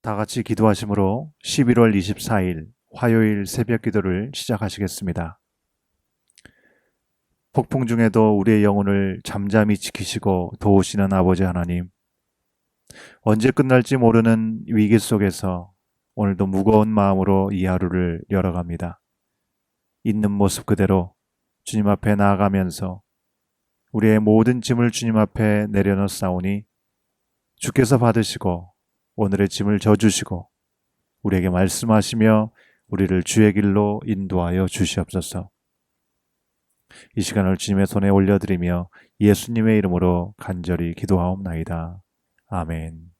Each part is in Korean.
다 같이 기도하심으로 11월 24일 화요일 새벽 기도를 시작하시겠습니다. 폭풍 중에도 우리의 영혼을 잠잠히 지키시고 도우시는 아버지 하나님, 언제 끝날지 모르는 위기 속에서 오늘도 무거운 마음으로 이 하루를 열어갑니다. 있는 모습 그대로 주님 앞에 나아가면서 우리의 모든 짐을 주님 앞에 내려놓사오니 주께서 받으시고 오늘의 짐을 져주시고 우리에게 말씀하시며 우리를 주의 길로 인도하여 주시옵소서. 이 시간을 주님의 손에 올려드리며 예수님의 이름으로 간절히 기도하옵나이다. 아멘.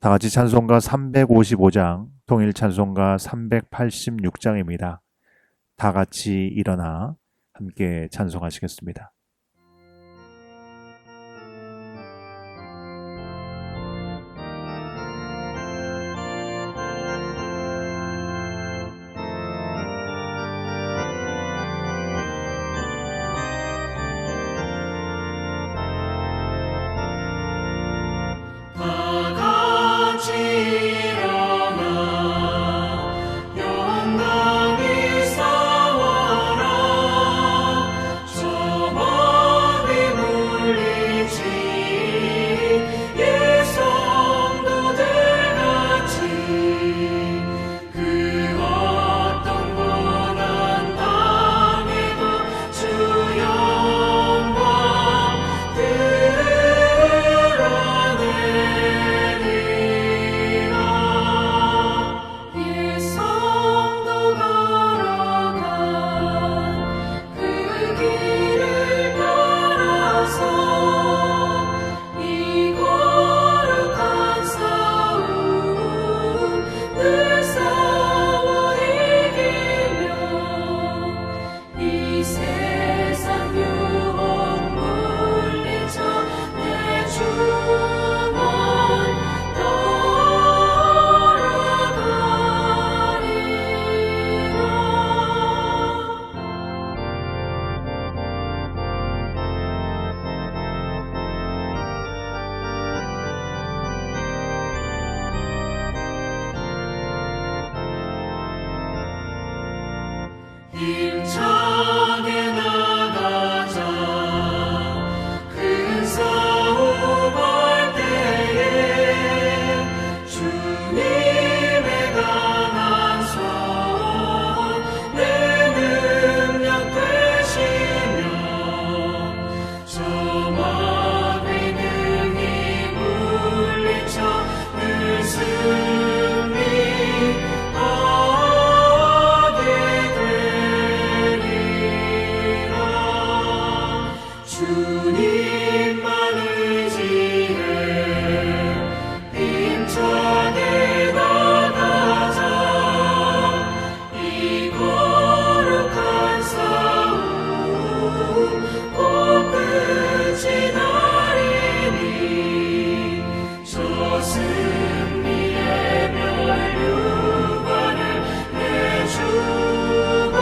다 같이 찬송가 355장, 통일 찬송가 386장입니다. 다 같이 일어나 함께 찬송하시겠습니다. 힘차게 나가자. 큰 싸움 할 때에 주님의 강한 손 내 능력 되시며 저마 능히 물리쳐 늘 승리하게 되리라. 주님만 의지해 힘차게 나가자. 이 거룩한 싸움 꼭 끝이 나리니 저 승리의 멸류관을 내주가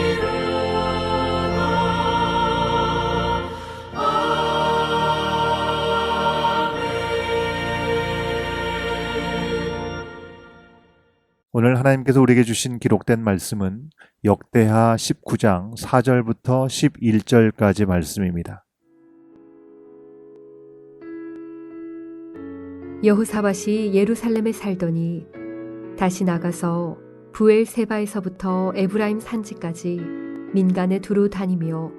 주시리로다. 오늘 하나님께서 우리에게 주신 기록된 말씀은 역대하 19장 4절부터 11절까지 말씀입니다. 여호사밧이 예루살렘에 살더니 다시 나가서 부엘세바에서부터 에브라임 산지까지 민간에 두루 다니며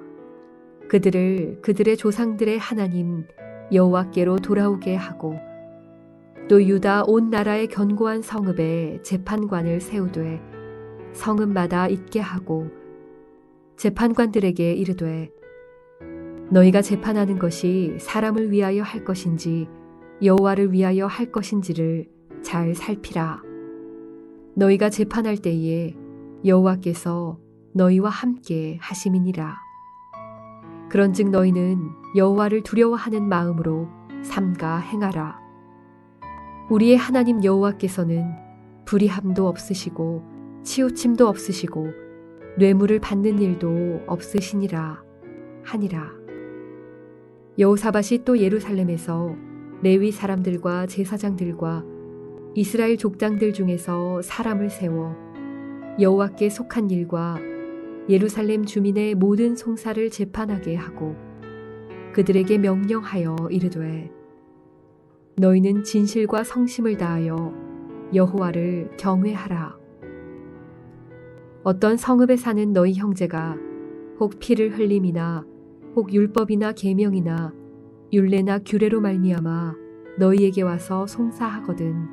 그들을 그들의 조상들의 하나님 여호와께로 돌아오게 하고 또 유다 온 나라의 견고한 성읍에 재판관을 세우되 성읍마다 있게 하고 재판관들에게 이르되 너희가 재판하는 것이 사람을 위하여 할 것인지 여호와를 위하여 할 것인지를 잘 살피라. 너희가 재판할 때에 여호와께서 너희와 함께 하심이니라. 그런즉 너희는 여호와를 두려워하는 마음으로 삼가 행하라. 우리의 하나님 여호와께서는 불의함도 없으시고 치우침도 없으시고 뇌물을 받는 일도 없으시니라 하니라. 여호사밧이 또 예루살렘에서 레위 사람들과 제사장들과 이스라엘 족장들 중에서 사람을 세워 여호와께 속한 일과 예루살렘 주민의 모든 송사를 재판하게 하고 그들에게 명령하여 이르되 너희는 진실과 성심을 다하여 여호와를 경외하라. 어떤 성읍에 사는 너희 형제가 혹 피를 흘림이나 혹 율법이나 계명이나 율례나 규례로 말미암아 너희에게 와서 송사하거든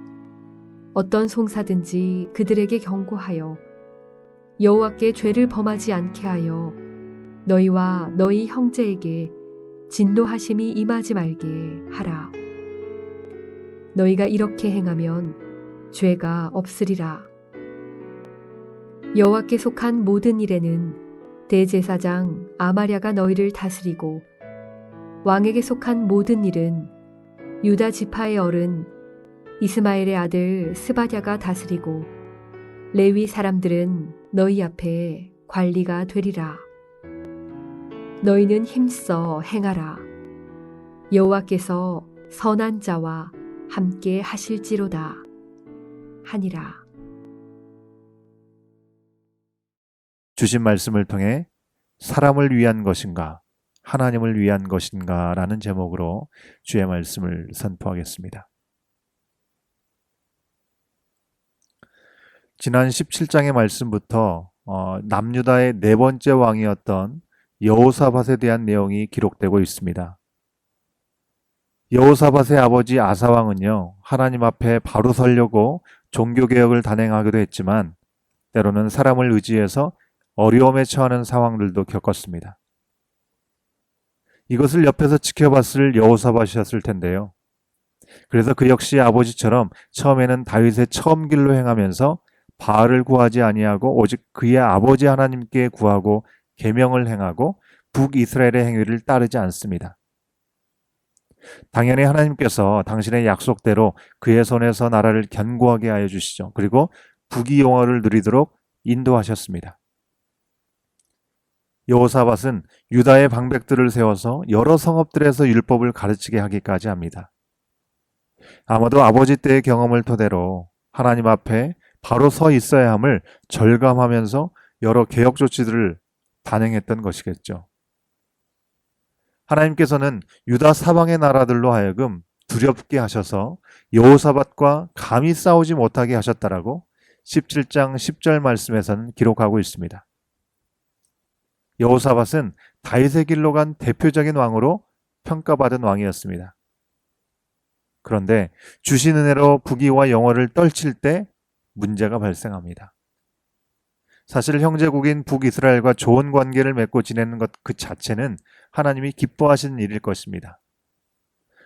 어떤 송사든지 그들에게 경고하여 여호와께 죄를 범하지 않게 하여 너희와 너희 형제에게 진노하심이 임하지 말게 하라. 너희가 이렇게 행하면 죄가 없으리라. 여호와께 속한 모든 일에는 대제사장 아마랴가 너희를 다스리고 왕에게 속한 모든 일은 유다 지파의 어른 이스마엘의 아들 스바랴가 다스리고 레위 사람들은 너희 앞에 관리가 되리라. 너희는 힘써 행하라. 여호와께서 선한 자와 함께 하실지로다 하니라. 주신 말씀을 통해 사람을 위한 것인가, 하나님을 위한 것인가 라는 제목으로 주의 말씀을 선포하겠습니다. 지난 17장의 말씀부터 남유다의 네 번째 왕이었던 여호사밧에 대한 내용이 기록되고 있습니다. 여호사밧의 아버지 아사왕은요, 하나님 앞에 바로 서려고 종교개혁을 단행하기도 했지만 때로는 사람을 의지해서 어려움에 처하는 상황들도 겪었습니다. 이것을 옆에서 지켜봤을 여호사밧이었을 텐데요. 그래서 그 역시 아버지처럼 처음에는 다윗의 처음 길로 행하면서 바알을 구하지 아니하고 오직 그의 아버지 하나님께 구하고 계명을 행하고 북이스라엘의 행위를 따르지 않습니다. 당연히 하나님께서 당신의 약속대로 그의 손에서 나라를 견고하게 하여 주시죠. 그리고 북이 영화를 누리도록 인도하셨습니다. 여호사밧은 유다의 방백들을 세워서 여러 성읍들에서 율법을 가르치게 하기까지 합니다. 아마도 아버지 때의 경험을 토대로 하나님 앞에 바로 서 있어야 함을 절감하면서 여러 개혁 조치들을 단행했던 것이겠죠. 하나님께서는 유다 사방의 나라들로 하여금 두렵게 하셔서 여호사밧과 감히 싸우지 못하게 하셨다라고 17장 10절 말씀에서는 기록하고 있습니다. 여호사밧은 다윗의 길로 간 대표적인 왕으로 평가받은 왕이었습니다. 그런데 주신 은혜로 북이와 영어를 떨칠 때 문제가 발생합니다. 사실 형제국인 북이스라엘과 좋은 관계를 맺고 지내는 것 그 자체는 하나님이 기뻐하시는 일일 것입니다.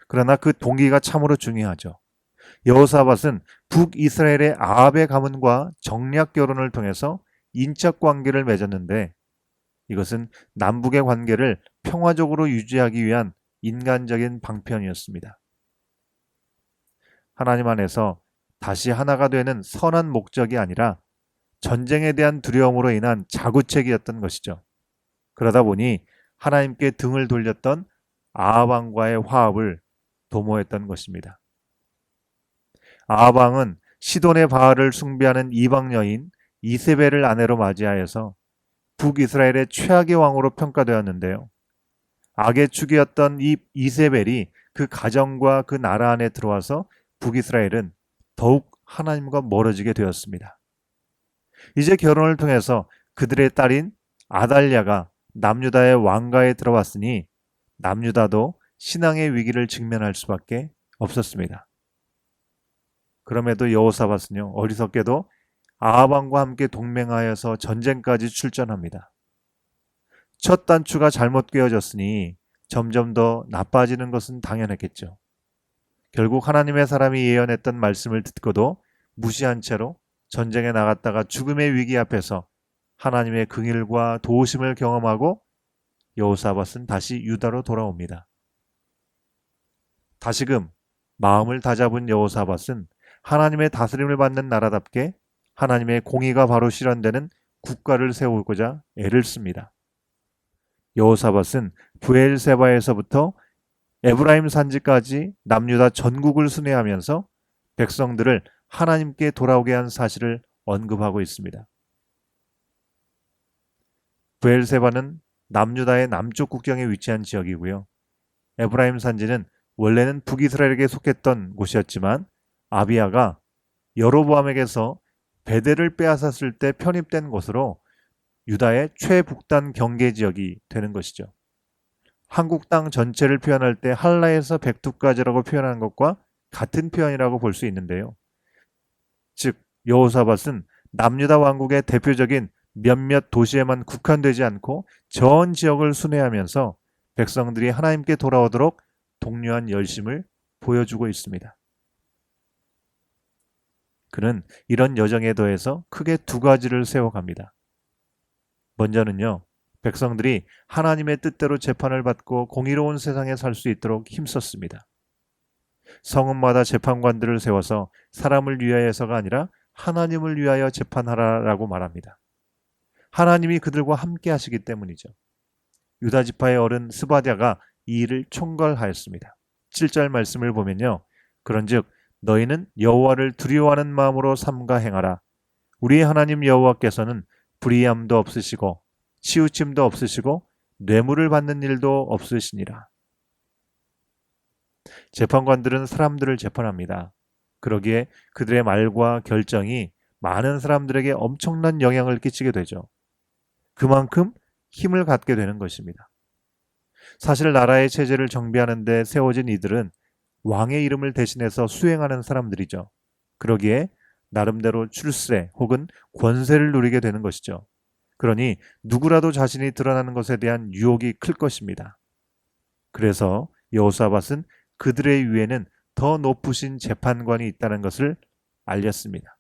그러나 그 동기가 참으로 중요하죠. 여호사밧은 북이스라엘의 아합의 가문과 정략 결혼을 통해서 인척 관계를 맺었는데 이것은 남북의 관계를 평화적으로 유지하기 위한 인간적인 방편이었습니다. 하나님 안에서 다시 하나가 되는 선한 목적이 아니라 전쟁에 대한 두려움으로 인한 자구책이었던 것이죠. 그러다 보니 하나님께 등을 돌렸던 아합 왕과의 화합을 도모했던 것입니다. 아합 왕은 시돈의 바알을 숭배하는 이방 여인 이세벨을 아내로 맞이하여서 북이스라엘의 최악의 왕으로 평가되었는데요. 악의 축이었던 이 이세벨이 그 가정과 그 나라 안에 들어와서 북이스라엘은 더욱 하나님과 멀어지게 되었습니다. 이제 결혼을 통해서 그들의 딸인 아달랴가 남유다의 왕가에 들어왔으니 남유다도 신앙의 위기를 직면할 수밖에 없었습니다. 그럼에도 여호사밧은요, 어리석게도 아합 왕과 함께 동맹하여서 전쟁까지 출전합니다. 첫 단추가 잘못 꿰어졌으니 점점 더 나빠지는 것은 당연했겠죠. 결국 하나님의 사람이 예언했던 말씀을 듣고도 무시한 채로 전쟁에 나갔다가 죽음의 위기 앞에서 하나님의 긍휼과 도우심을 경험하고 여호사밧은 다시 유다로 돌아옵니다. 다시금 마음을 다잡은 여호사밧은 하나님의 다스림을 받는 나라답게 하나님의 공의가 바로 실현되는 국가를 세우고자 애를 씁니다. 여호사밧은 브엘세바에서부터 에브라임 산지까지 남유다 전국을 순회하면서 백성들을 하나님께 돌아오게 한 사실을 언급하고 있습니다. 브엘세바는 남유다의 남쪽 국경에 위치한 지역이고요. 에브라임 산지는 원래는 북이스라엘에게 속했던 곳이었지만 아비야가 여로보암에게서 베델을 빼앗았을 때 편입된 곳으로 유다의 최북단 경계 지역이 되는 것이죠. 한국 땅 전체를 표현할 때 한라에서 백두까지라고 표현하는 것과 같은 표현이라고 볼 수 있는데요. 즉 여호사밧은 남유다 왕국의 대표적인 몇몇 도시에만 국한되지 않고 전 지역을 순회하면서 백성들이 하나님께 돌아오도록 독려한 열심을 보여주고 있습니다. 그는 이런 여정에 더해서 크게 두 가지를 세워갑니다. 먼저는요, 백성들이 하나님의 뜻대로 재판을 받고 공의로운 세상에 살 수 있도록 힘썼습니다. 성읍마다 재판관들을 세워서 사람을 위하여서가 아니라 하나님을 위하여 재판하라라고 말합니다. 하나님이 그들과 함께 하시기 때문이죠. 유다 지파의 어른 스바랴가 이 일을 총괄하였습니다. 7절 말씀을 보면요. 그런즉 너희는 여호와를 두려워하는 마음으로 삼가 행하라. 우리의 하나님 여호와께서는 불의함도 없으시고 치우침도 없으시고 뇌물을 받는 일도 없으시니라. 재판관들은 사람들을 재판합니다. 그러기에 그들의 말과 결정이 많은 사람들에게 엄청난 영향을 끼치게 되죠. 그만큼 힘을 갖게 되는 것입니다. 사실 나라의 체제를 정비하는 데 세워진 이들은 왕의 이름을 대신해서 수행하는 사람들이죠. 그러기에 나름대로 출세 혹은 권세를 누리게 되는 것이죠. 그러니 누구라도 자신이 드러나는 것에 대한 유혹이 클 것입니다. 그래서 여호사밧은 그들의 위에는 더 높으신 재판관이 있다는 것을 알렸습니다.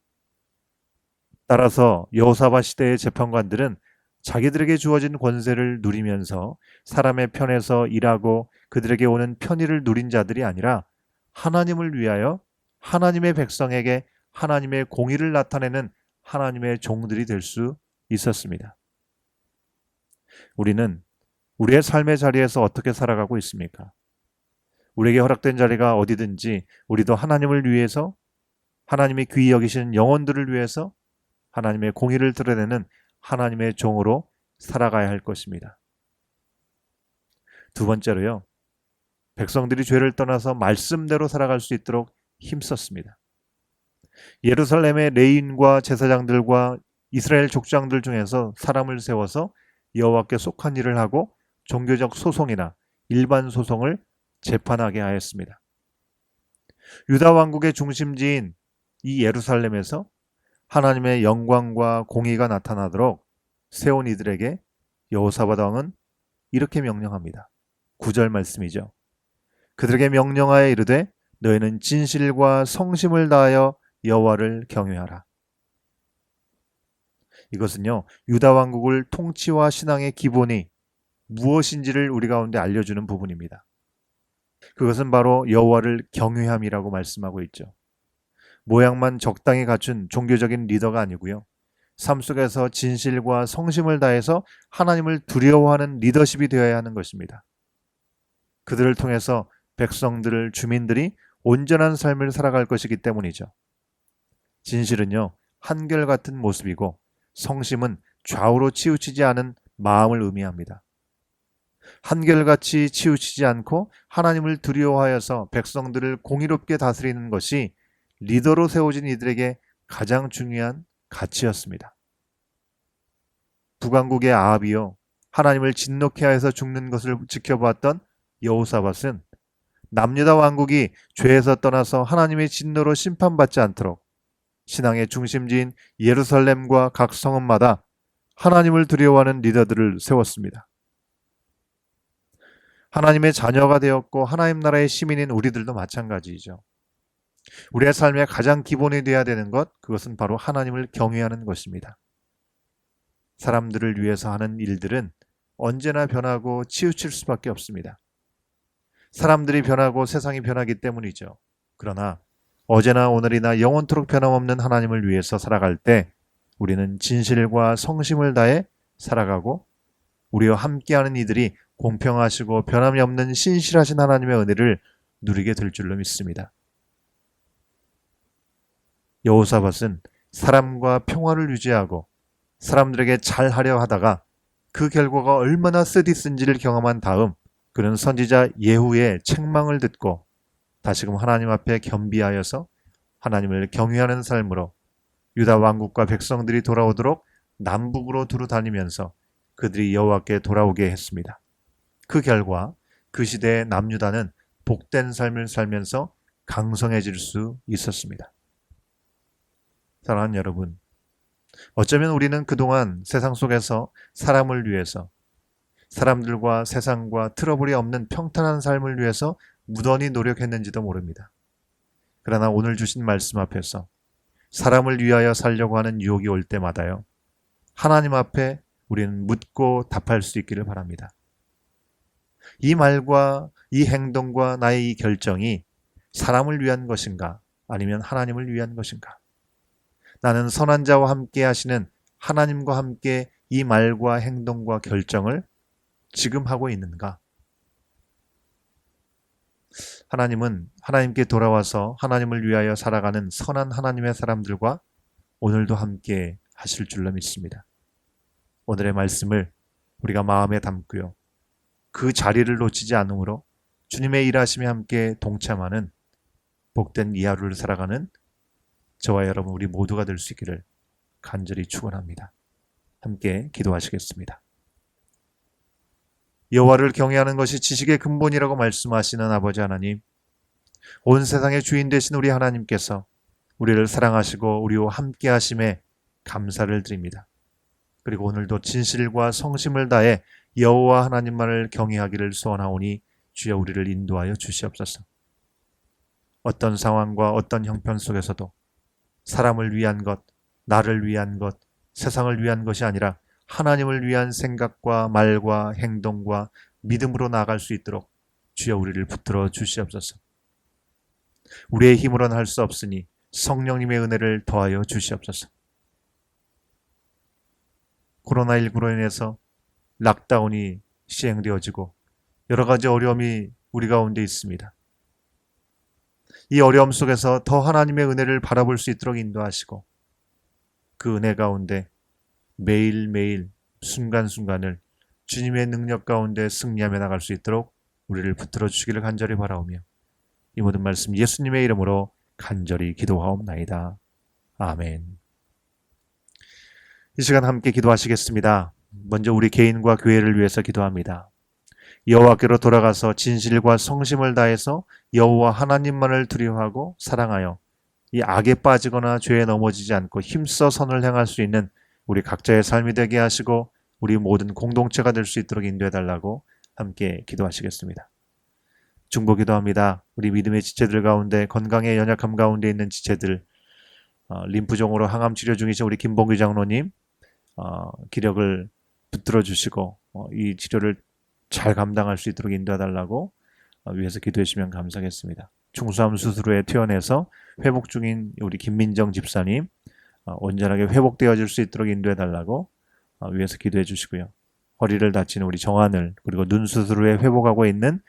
따라서 여호사밧 시대의 재판관들은 자기들에게 주어진 권세를 누리면서 사람의 편에서 일하고 그들에게 오는 편의를 누린 자들이 아니라 하나님을 위하여 하나님의 백성에게 하나님의 공의를 나타내는 하나님의 종들이 될 수 있었습니다. 우리는 우리의 삶의 자리에서 어떻게 살아가고 있습니까? 우리에게 허락된 자리가 어디든지 우리도 하나님을 위해서, 하나님이 귀히 여기시는 영혼들을 위해서 하나님의 공의를 드러내는 하나님의 종으로 살아가야 할 것입니다. 두 번째로요, 백성들이 죄를 떠나서 말씀대로 살아갈 수 있도록 힘썼습니다. 예루살렘의 레위인과 제사장들과 이스라엘 족장들 중에서 사람을 세워서 여호와께 속한 일을 하고 종교적 소송이나 일반 소송을 재판하게 하였습니다. 유다 왕국의 중심지인 이 예루살렘에서 하나님의 영광과 공의가 나타나도록 세운 이들에게 여호사밧 왕은 이렇게 명령합니다. 9절 말씀이죠. 그들에게 명령하여 이르되 너희는 진실과 성심을 다하여 여호와를 경외하라. 이것은요, 유다 왕국을 통치와 신앙의 기본이 무엇인지를 우리 가운데 알려주는 부분입니다. 그것은 바로 여호와를 경외함이라고 말씀하고 있죠. 모양만 적당히 갖춘 종교적인 리더가 아니고요. 삶 속에서 진실과 성심을 다해서 하나님을 두려워하는 리더십이 되어야 하는 것입니다. 그들을 통해서 백성들을, 주민들이 온전한 삶을 살아갈 것이기 때문이죠. 진실은요, 한결같은 모습이고 성심은 좌우로 치우치지 않은 마음을 의미합니다. 한결같이 치우치지 않고 하나님을 두려워하여서 백성들을 공의롭게 다스리는 것이 리더로 세워진 이들에게 가장 중요한 가치였습니다. 북왕국의 아합이요, 하나님을 진노케 하여서 죽는 것을 지켜보았던 여호사밧은 남유다 왕국이 죄에서 떠나서 하나님의 진노로 심판받지 않도록 신앙의 중심지인 예루살렘과 각 성읍마다 하나님을 두려워하는 리더들을 세웠습니다. 하나님의 자녀가 되었고 하나님 나라의 시민인 우리들도 마찬가지이죠. 우리의 삶의 가장 기본이 되어야 되는 것, 그것은 바로 하나님을 경외하는 것입니다. 사람들을 위해서 하는 일들은 언제나 변하고 치우칠 수밖에 없습니다. 사람들이 변하고 세상이 변하기 때문이죠. 그러나 어제나 오늘이나 영원토록 변함없는 하나님을 위해서 살아갈 때 우리는 진실과 성심을 다해 살아가고 우리와 함께하는 이들이 공평하시고 변함이 없는 신실하신 하나님의 은혜를 누리게 될 줄로 믿습니다. 여호사밧은 사람과 평화를 유지하고 사람들에게 잘하려 하다가 그 결과가 얼마나 쓰디쓴지를 경험한 다음 그는 선지자 예후의 책망을 듣고 다시금 하나님 앞에 겸비하여서 하나님을 경외하는 삶으로 유다 왕국과 백성들이 돌아오도록 남북으로 두루 다니면서 그들이 여호와께 돌아오게 했습니다. 그 결과 그 시대의 남유다는 복된 삶을 살면서 강성해질 수 있었습니다. 사랑하는 여러분, 어쩌면 우리는 그동안 세상 속에서 사람을 위해서, 사람들과 세상과 트러블이 없는 평탄한 삶을 위해서 무던히 노력했는지도 모릅니다. 그러나 오늘 주신 말씀 앞에서 사람을 위하여 살려고 하는 유혹이 올 때마다요, 하나님 앞에 우리는 묻고 답할 수 있기를 바랍니다. 이 말과 이 행동과 나의 이 결정이 사람을 위한 것인가, 아니면 하나님을 위한 것인가? 나는 선한 자와 함께 하시는 하나님과 함께 이 말과 행동과 결정을 지금 하고 있는가? 하나님은 하나님께 돌아와서 하나님을 위하여 살아가는 선한 하나님의 사람들과 오늘도 함께 하실 줄로 믿습니다. 오늘의 말씀을 우리가 마음에 담고요, 그 자리를 놓치지 않으므로 주님의 일하심에 함께 동참하는 복된 이 하루를 살아가는 저와 여러분 우리 모두가 될 수 있기를 간절히 축원합니다. 함께 기도하시겠습니다. 여호와를 경외하는 것이 지식의 근본이라고 말씀하시는 아버지 하나님, 온 세상의 주인 되신 우리 하나님께서 우리를 사랑하시고 우리와 함께 하심에 감사를 드립니다. 그리고 오늘도 진실과 성심을 다해 여호와 하나님만을 경외하기를 소원하오니 주여 우리를 인도하여 주시옵소서. 어떤 상황과 어떤 형편 속에서도 사람을 위한 것, 나를 위한 것, 세상을 위한 것이 아니라 하나님을 위한 생각과 말과 행동과 믿음으로 나아갈 수 있도록 주여 우리를 붙들어 주시옵소서. 우리의 힘으로는 할 수 없으니 성령님의 은혜를 더하여 주시옵소서. 코로나19로 인해서 락다운이 시행되어지고 여러 가지 어려움이 우리 가운데 있습니다. 이 어려움 속에서 더 하나님의 은혜를 바라볼 수 있도록 인도하시고 그 은혜 가운데 매일매일 순간순간을 주님의 능력 가운데 승리하며 나갈 수 있도록 우리를 붙들어 주시기를 간절히 바라오며 이 모든 말씀 예수님의 이름으로 간절히 기도하옵나이다. 아멘. 이 시간 함께 기도하시겠습니다. 먼저 우리 개인과 교회를 위해서 기도합니다. 여호와께로 돌아가서 진실과 성심을 다해서 여호와 하나님만을 두려워하고 사랑하여 이 악에 빠지거나 죄에 넘어지지 않고 힘써 선을 행할 수 있는 우리 각자의 삶이 되게 하시고 우리 모든 공동체가 될 수 있도록 인도해달라고 함께 기도하시겠습니다. 중보 기도합니다. 우리 믿음의 지체들 가운데 건강에 연약함 가운데 있는 지체들, 림프종으로 항암 치료 중이신 우리 김봉규 장로님 기력을 붙들어 주시고 이 치료를 잘 감당할 수 있도록 인도해달라고 위해서 기도해 주시면 감사하겠습니다. 충수암 수술 후에 퇴원해서 회복 중인 우리 김민정 집사님 온전하게 회복되어질 수 있도록 인도해달라고 위해서 기도해 주시고요. 허리를 다치는 우리 정하늘, 그리고 눈 수술 후에 회복하고 있는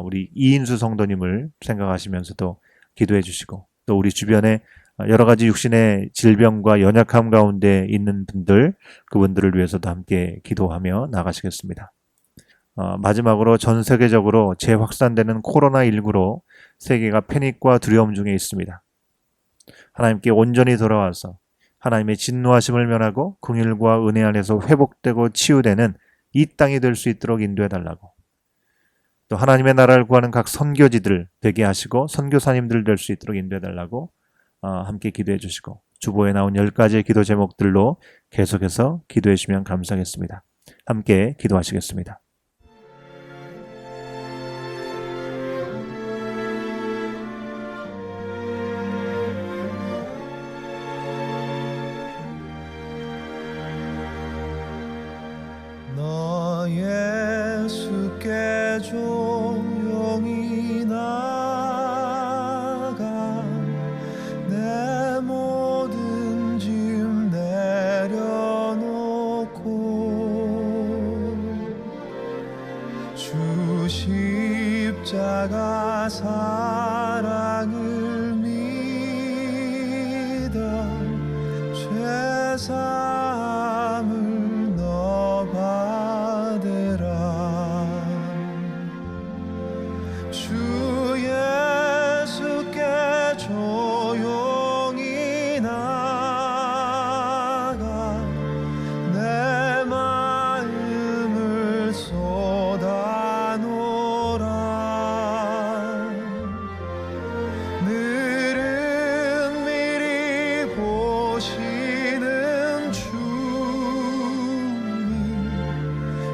우리 이인수 성도님을 생각하시면서도 기도해 주시고, 또 우리 주변에 여러 가지 육신의 질병과 연약함 가운데 있는 분들, 그분들을 위해서도 함께 기도하며 나가시겠습니다. 마지막으로 전 세계적으로 재확산되는 코로나19로 세계가 패닉과 두려움 중에 있습니다. 하나님께 온전히 돌아와서 하나님의 진노하심을 면하고 긍휼과 은혜 안에서 회복되고 치유되는 이 땅이 될 수 있도록 인도해달라고, 또 하나님의 나라를 구하는 각 선교지들 되게 하시고 선교사님들 될 수 있도록 인도해달라고 함께 기도해 주시고, 주보에 나온 10가지의 기도 제목들로 계속해서 기도해 주시면 감사하겠습니다. 함께 기도하시겠습니다. 너 예수께 조용히 나가 내 모든 짐 내려놓고 십자가 사랑을 믿어 죄사함을 너 받으라. 주 예수께 조용히 나가 내 마음을 쏟아놓으라. 늘은 미리 보시는 주님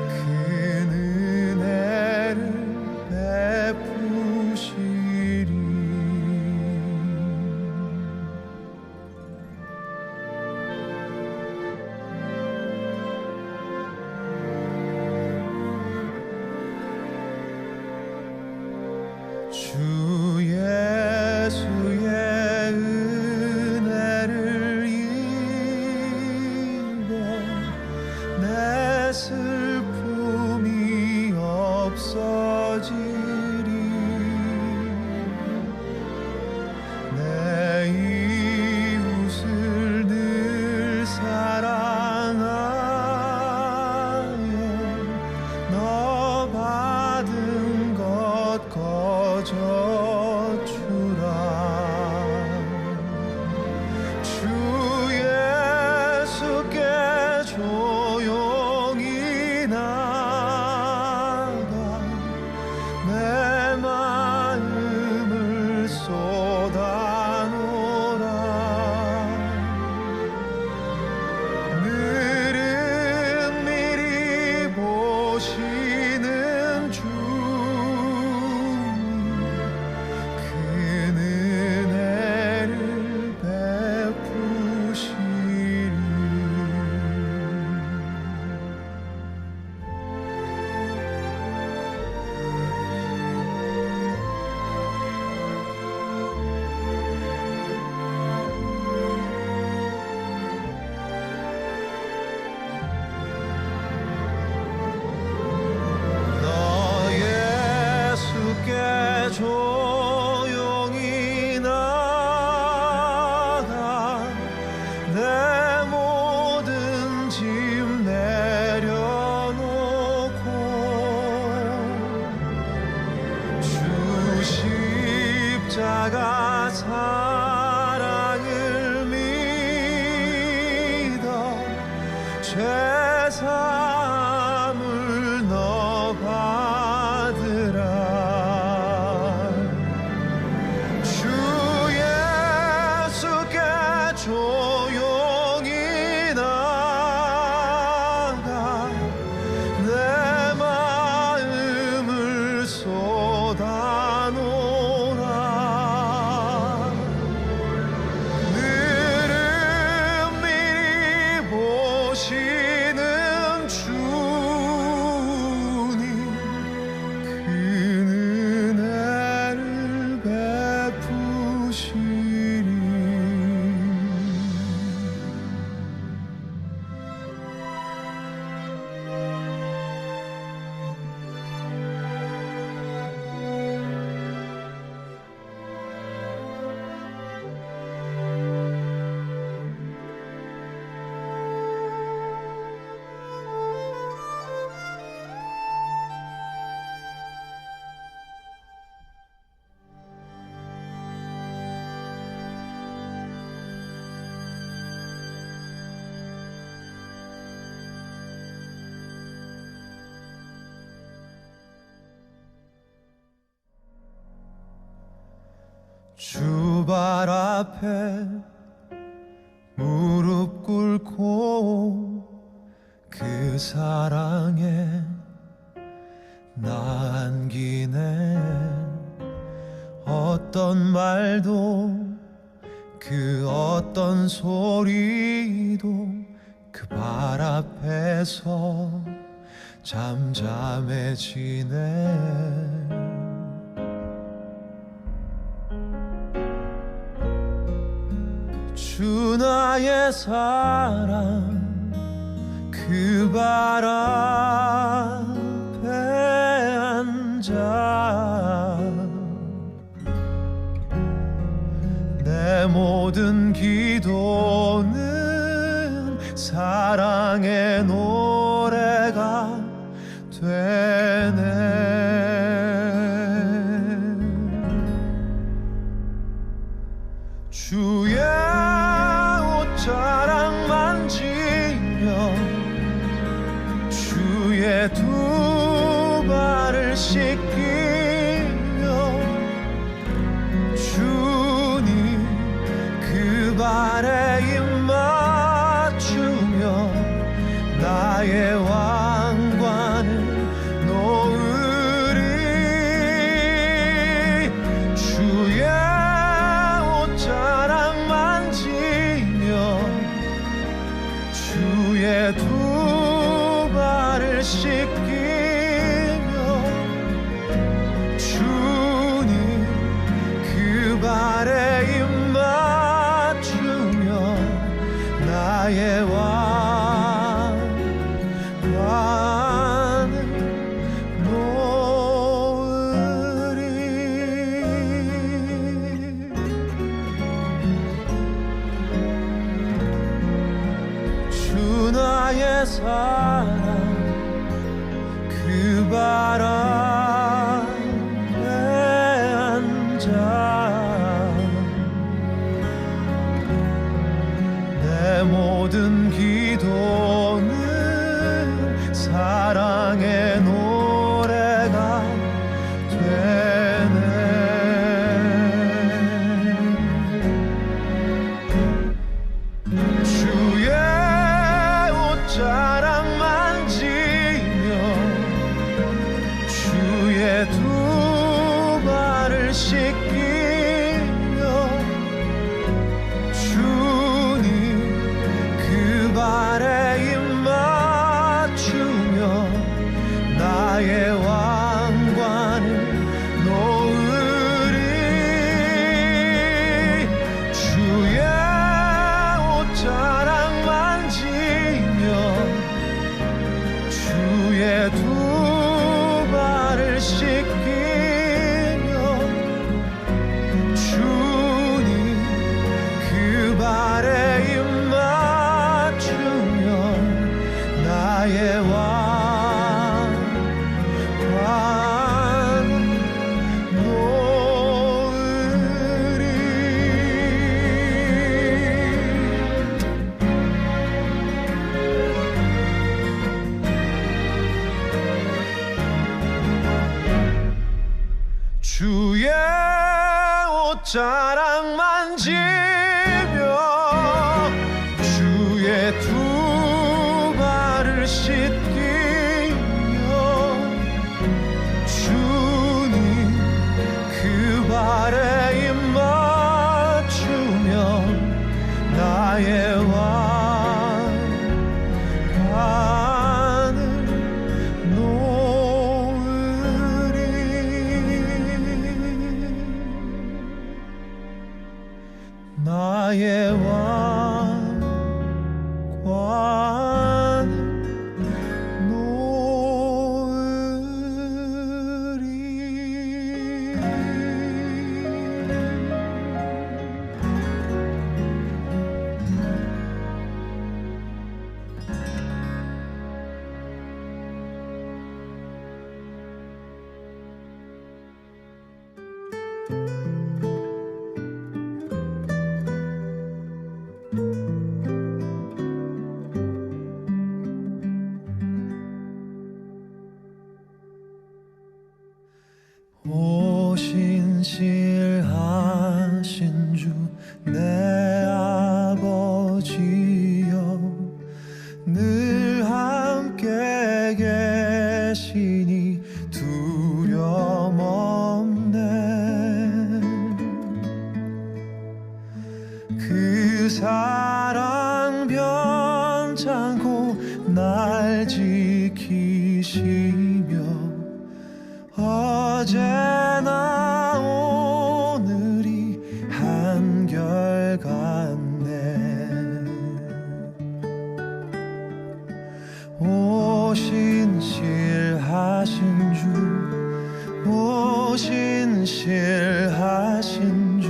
그 은혜를 베푸시리. 주 예수의 은혜를 입어 내 슬픔이 없어지리. 내 이웃을 늘 사랑하여 너 받은 것 거저 주라. 주 예수께 조용히 나가 내 마음을 쏟아놓으라. 늘은 미리 보시는 주님 그 은혜를 베푸시리. 너 예수께 조용히 나가 내 모든 짐 내려놓고 주 십자가 사랑을 믿어 죄사함을 너 받으라. 주 예수께 조용히 나가 내 마음을 쏟아놓으라. 늘은 미리 보시는 주님 그 은혜를 베푸시리. 주 발 앞에 무릎 꿇고 그 사랑에 나 안기네. 어떤 말도 그 어떤 소리도 그 발 앞에서 잠잠해지네. 주 나의 사랑 그 발 앞에 앉아 주의 두 발을 씻기며 주님 그 발에 입 맞추며 나의 왕관을 놓으리. 주의 옷자락 만지며 주의 두 발을 씻기며 주님 그 발에 입 맞추며 나의 왕관을 놓으리. 주 나의 사랑 그 발 앞에 앉아 내 모든 기도는 사랑의 노래가 되네. 주의 옷자락 만지며 주의 두 발을 씻기며 주님 그 발에 입 맞추며 나의 왕관을 놓으리. 주의 옷자락 만지며 주의 두 발을 씻기며 주님 그 발에 입 맞추며 나의 왕관을 놓으리. 주의 옷자락 만지며 주의 두 발을 씻기며 주님 그 발에 입 맞추며 나의 왕관을 놓으리. 나의 왕관을 오신실하신 주 내 아버지여 늘 함께 계시니 두려움 없네. 그 사랑 변찮고 날 지키시며 어제나 오늘이 한결같네. 오신실하신 주 오신실하신 주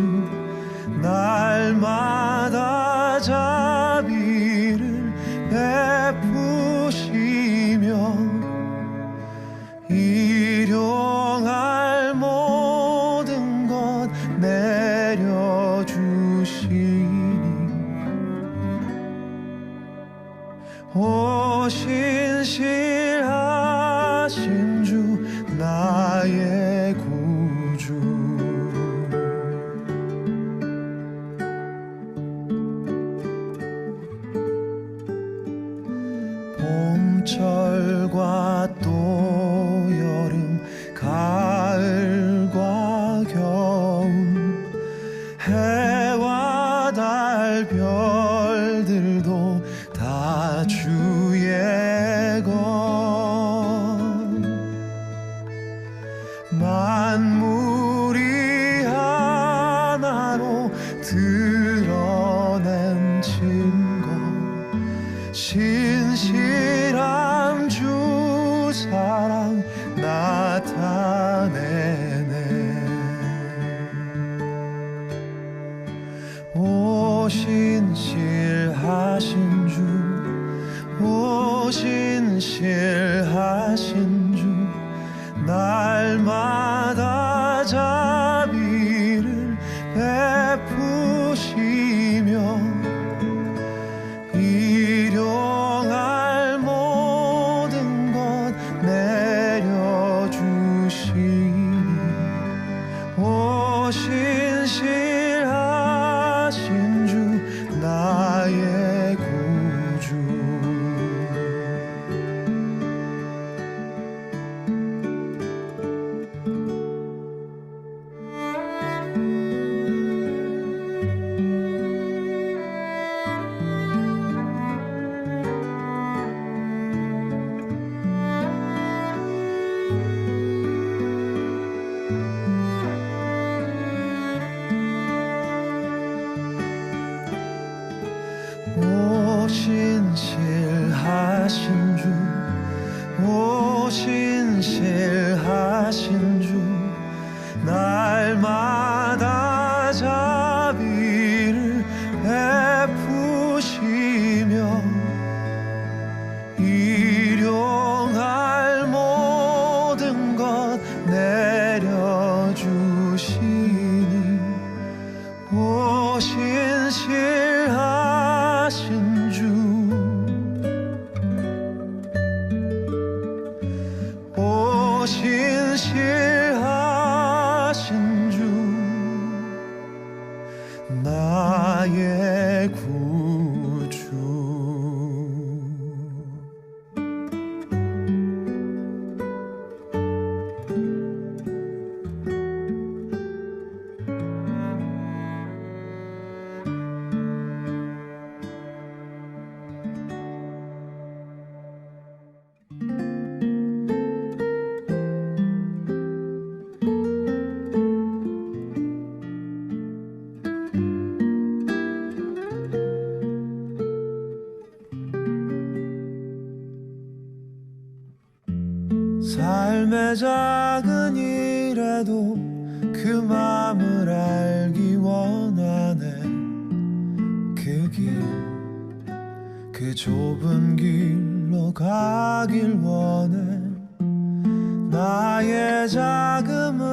날마다 자비를 베푸시며 일용할 하신 주 날마다 자비를 베푸시며 일용할 모든 것 내려주시니 오신실하신 주 나의 구주 오신실하신 주 오신실하신 주 날마다 자비를 베푸시며 일용할 모든 것 내려주시니 오신실하신 주 오신실하신 주 나의 구주 삶의 작은 일에도 그 맘을 알기 원하네 그 좁은 길로 가길 원해 나의 자금을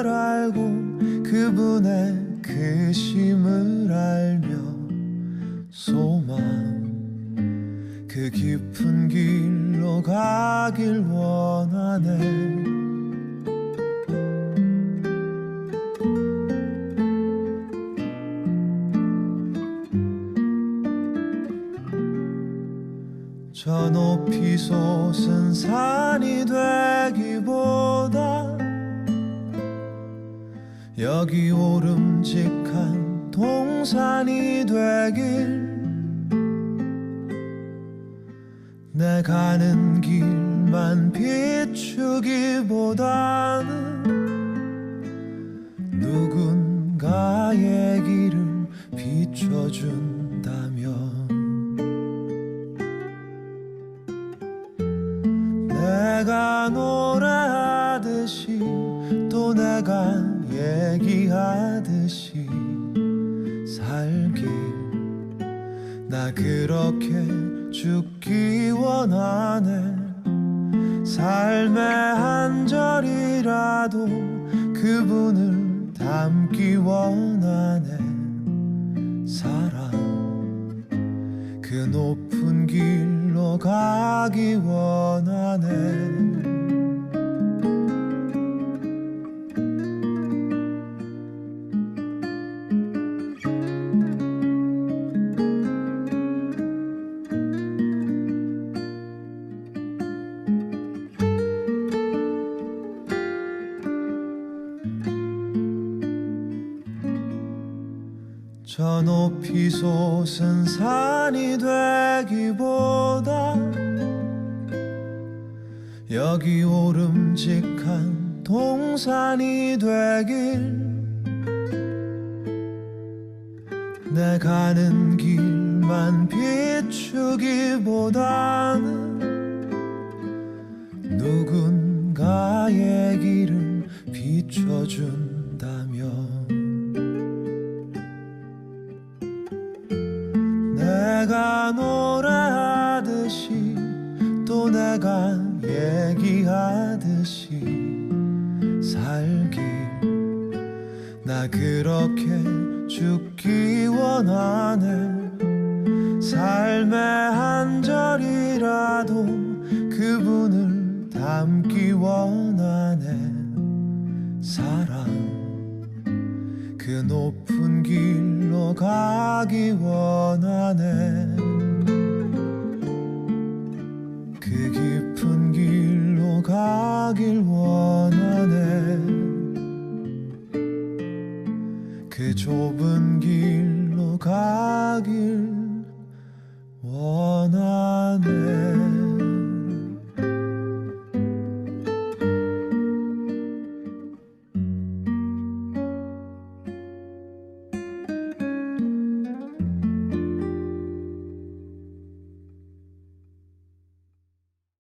알고 그분의 크심을 알며 소망 그 깊은 길로 가길 원하네 저 높이 솟은 산이 되기보다 여기 오름직한 동산이 되길 내 가는 길만 비추기보다는 누군가의 길을 비춰준다면 내가 노래하듯이 또 내가 얘기하듯이 살길 나 그렇게 죽기 원하네 삶의 한 절이라도 그분을 담기 원하네 사랑 그 높은 길로 가기 원하네 저 높이 솟은 산이 되기보다 여기 오름직한 동산이 되길 내 가는 길만 비추기보다는 누군가의 길을 비춰준다면 내가 노래하듯이 또 내가 얘기 포기하듯이 살길 나 그렇게 죽기 원하네 삶의 한 절이라도 그분을 닮기 원하네 사랑 그 높은 길로 가기 원하네 그 깊은 길로 가길 원하네 그 좁은 길로 가길 원하네